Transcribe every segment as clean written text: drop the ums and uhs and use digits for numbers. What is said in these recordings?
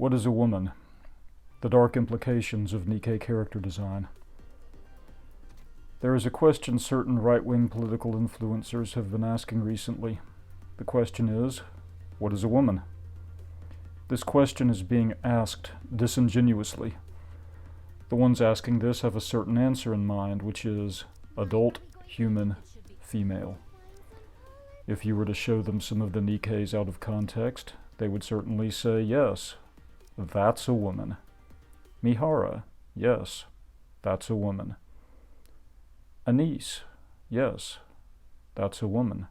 What is a woman? The dark implications of Nikke character design. There is a question certain right-wing political influencers have been asking recently. The question is, what is a woman? This question is being asked disingenuously. The ones asking this have a certain answer in mind, which is adult, human, female. If you were to show them some of the Nikkes out of context, they would certainly say, yes, that's a woman. Mihara, yes, that's a woman. Anise, yes, that's a woman.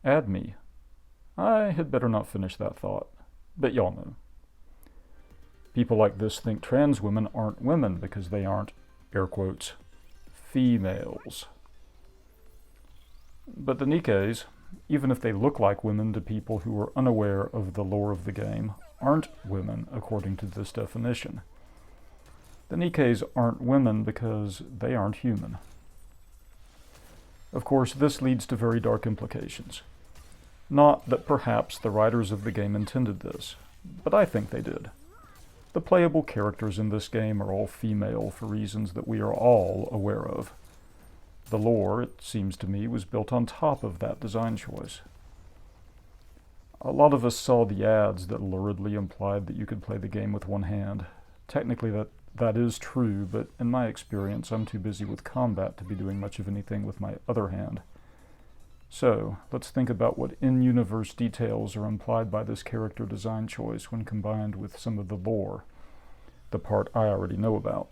Admi, I had better not finish that thought, but y'all know. People like this think trans women aren't women because they aren't, air quotes, females. But the Nikkes, even if they look like women to people who are unaware of the lore of the game, aren't women according to this definition. The Nikkes aren't women because they aren't human. Of course, this leads to very dark implications. Not that perhaps the writers of the game intended this, but I think they did. The playable characters in this game are all female for reasons that we are all aware of. The lore, it seems to me, was built on top of that design choice. A lot of us saw the ads that luridly implied that you could play the game with one hand. Technically that is true, but in my experience I'm too busy with combat to be doing much of anything with my other hand. So, let's think about what in-universe details are implied by this character design choice when combined with some of the lore, the part I already know about.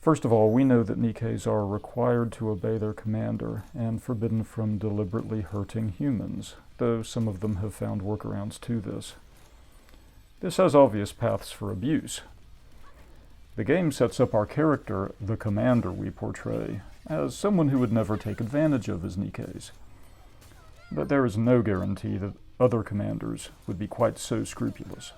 First of all, we know that Nikkes are required to obey their commander and forbidden from deliberately hurting humans, though some of them have found workarounds to this. This has obvious paths for abuse. The game sets up our character, the commander we portray, as someone who would never take advantage of his Nikkes. But there is no guarantee that other commanders would be quite so scrupulous.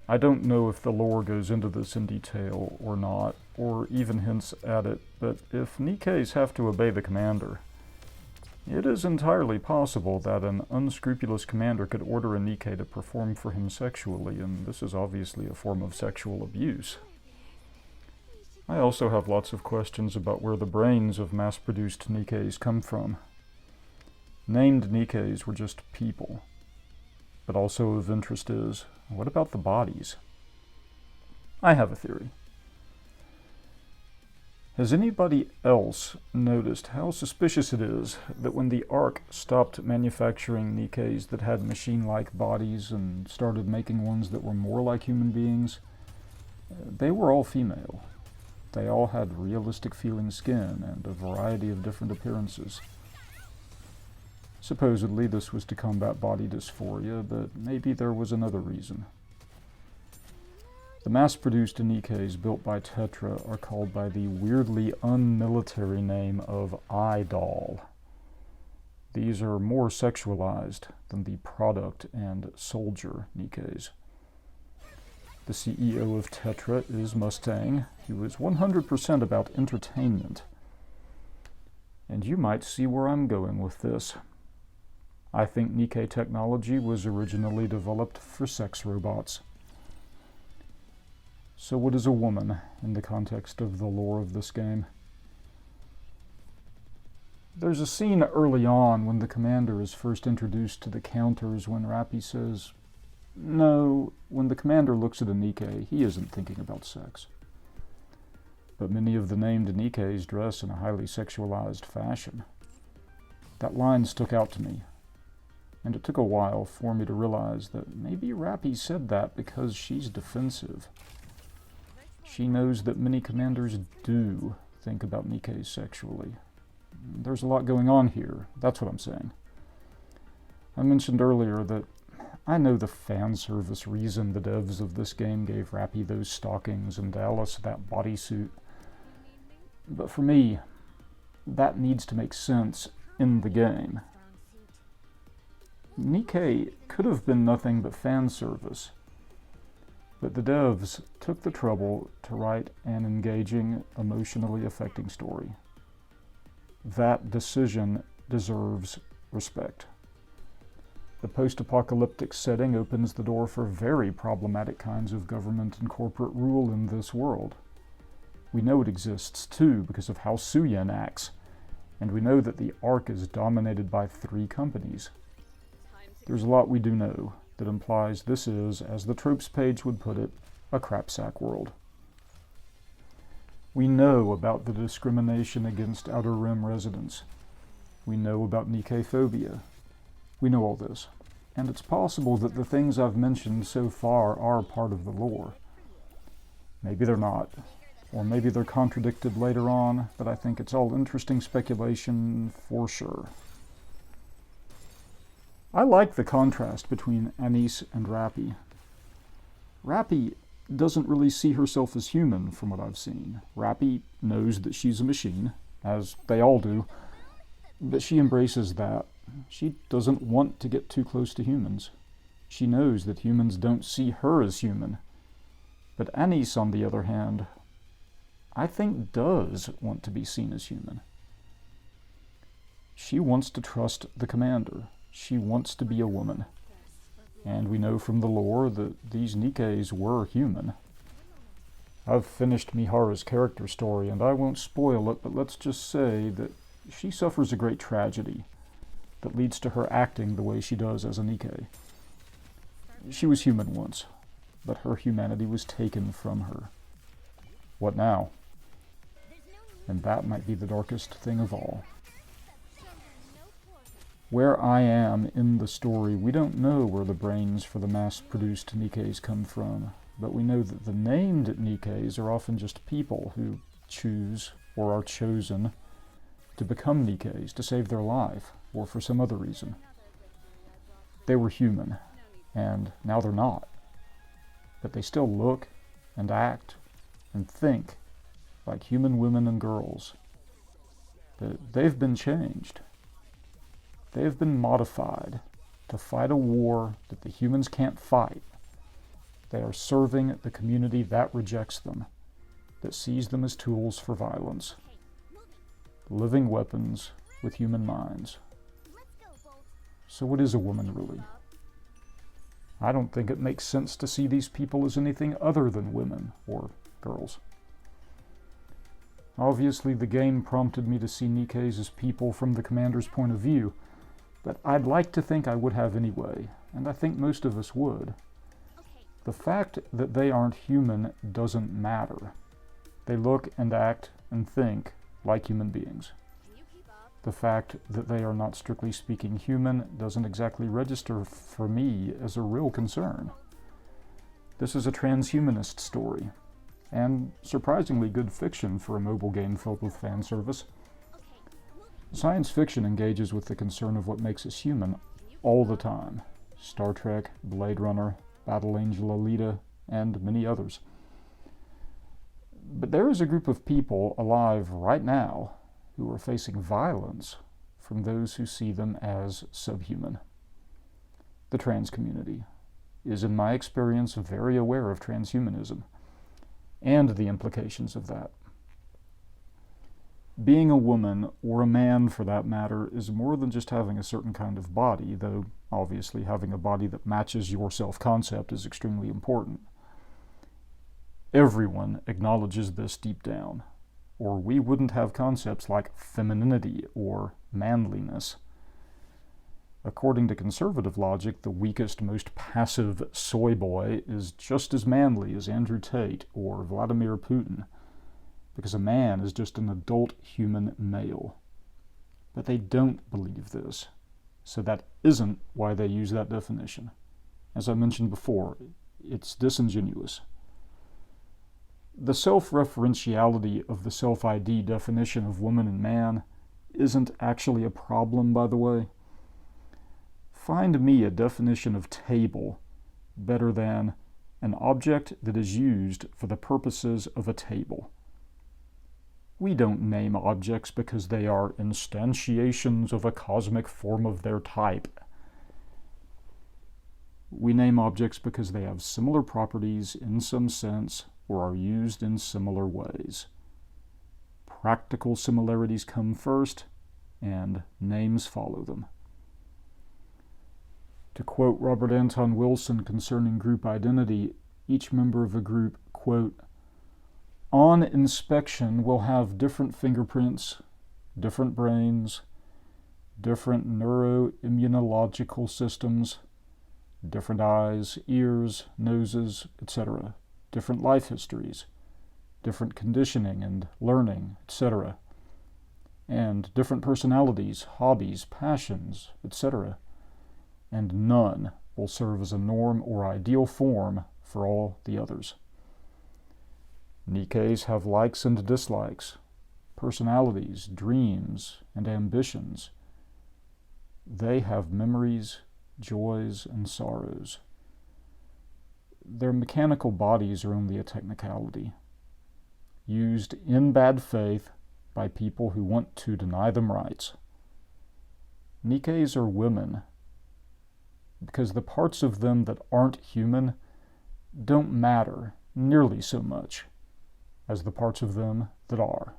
I don't know if the lore goes into this in detail or not, or even hints at it, but if Nikkes have to obey the commander, it is entirely possible that an unscrupulous commander could order a Nikke to perform for him sexually, and this is obviously a form of sexual abuse. I also have lots of questions about where the brains of mass-produced Nikkes come from. Named Nikkes were just people. But also of interest is, what about the bodies? I have a theory. Has anybody else noticed how suspicious it is that when the Ark stopped manufacturing Nikkes that had machine-like bodies and started making ones that were more like human beings, they were all female. They all had realistic feeling skin and a variety of different appearances. Supposedly this was to combat body dysphoria, but maybe there was another reason. The mass-produced Nikkes built by Tetra are called by the weirdly unmilitary name of iDoll. These are more sexualized than the product and soldier Nikkes. The CEO of Tetra is Mustang. He was 100% about entertainment. And you might see where I'm going with this. I think Nikke technology was originally developed for sex robots. So what is a woman in the context of the lore of this game? There's a scene early on when the commander is first introduced to the counters when Rappy says, no, when the commander looks at a Nikke, he isn't thinking about sex. But many of the named Nikkes dress in a highly sexualized fashion. That line stuck out to me, and it took a while for me to realize that maybe Rappy said that because she's defensive. She knows that many commanders do think about Nikkes sexually. There's a lot going on here, that's what I'm saying. I mentioned earlier that I know the fan service reason the devs of this game gave Rappy those stockings and Alice that bodysuit. But for me, that needs to make sense in the game. Nikke could have been nothing but fan service, but the devs took the trouble to write an engaging, emotionally affecting story. That decision deserves respect. The post-apocalyptic setting opens the door for very problematic kinds of government and corporate rule in this world. We know it exists too because of how Suyin acts, and we know that the Ark is dominated by 3 companies. There's a lot we do know that implies this is, as the tropes page would put it, a crapsack world. We know about the discrimination against Outer Rim residents. We know about Nikke phobia. We know all this, and it's possible that the things I've mentioned so far are part of the lore. Maybe they're not, or maybe they're contradicted later on, but I think it's all interesting speculation for sure. I like the contrast between Anise and Rappy. Rappy doesn't really see herself as human from what I've seen. Rappy knows that she's a machine, as they all do, but she embraces that. She doesn't want to get too close to humans. She knows that humans don't see her as human. But Anise, on the other hand, I think does want to be seen as human. She wants to trust the commander. She wants to be a woman. And we know from the lore that these Nikkes were human. I've finished Mihara's character story, and I won't spoil it, but let's just say that she suffers a great tragedy that leads to her acting the way she does as a Nikke. She was human once, but her humanity was taken from her. What now? And that might be the darkest thing of all. Where I am in the story, we don't know where the brains for the mass-produced Nikkes come from, but we know that the named Nikkes are often just people who choose, or are chosen, to become Nikkes, to save their life, or for some other reason. They were human, and now they're not. But they still look, and act, and think like human women and girls. But they've been changed. They have been modified to fight a war that the humans can't fight. They are serving the community that rejects them, that sees them as tools for violence. Living weapons with human minds. So what is a woman really? I don't think it makes sense to see these people as anything other than women or girls. Obviously, the game prompted me to see Nikkes as people from the commander's point of view, but I'd like to think I would have anyway, and I think most of us would. The fact that they aren't human doesn't matter. They look and act and think like human beings. The fact that they are not strictly speaking human doesn't exactly register for me as a real concern. This is a transhumanist story, and surprisingly good fiction for a mobile game filled with fan service. Science fiction engages with the concern of what makes us human all the time. Star Trek, Blade Runner, Battle Angel Alita, and many others. But there is a group of people alive right now who are facing violence from those who see them as subhuman. The trans community is, in my experience, very aware of transhumanism and the implications of that. Being a woman, or a man for that matter, is more than just having a certain kind of body, though obviously having a body that matches your self-concept is extremely important. Everyone acknowledges this deep down, or we wouldn't have concepts like femininity or manliness. According to conservative logic, the weakest, most passive soy boy is just as manly as Andrew Tate or Vladimir Putin, because a man is just an adult human male. But they don't believe this, so that isn't why they use that definition. As I mentioned before, it's disingenuous. The self-referentiality of the self-ID definition of woman and man isn't actually a problem, by the way. Find me a definition of table better than an object that is used for the purposes of a table. We don't name objects because they are instantiations of a cosmic form of their type. We name objects because they have similar properties in some sense or are used in similar ways. Practical similarities come first, and names follow them. To quote Robert Anton Wilson concerning group identity, each member of a group, quote, on inspection will have different fingerprints, different brains, different neuroimmunological systems, different eyes, ears, noses, etc., different life histories, different conditioning and learning, etc., and different personalities, hobbies, passions, etc., and none will serve as a norm or ideal form for all the others. Nikkes have likes and dislikes, personalities, dreams, and ambitions. They have memories, joys, and sorrows. Their mechanical bodies are only a technicality, used in bad faith by people who want to deny them rights. Nikkes are women because the parts of them that aren't human don't matter nearly so much as the parts of them that are.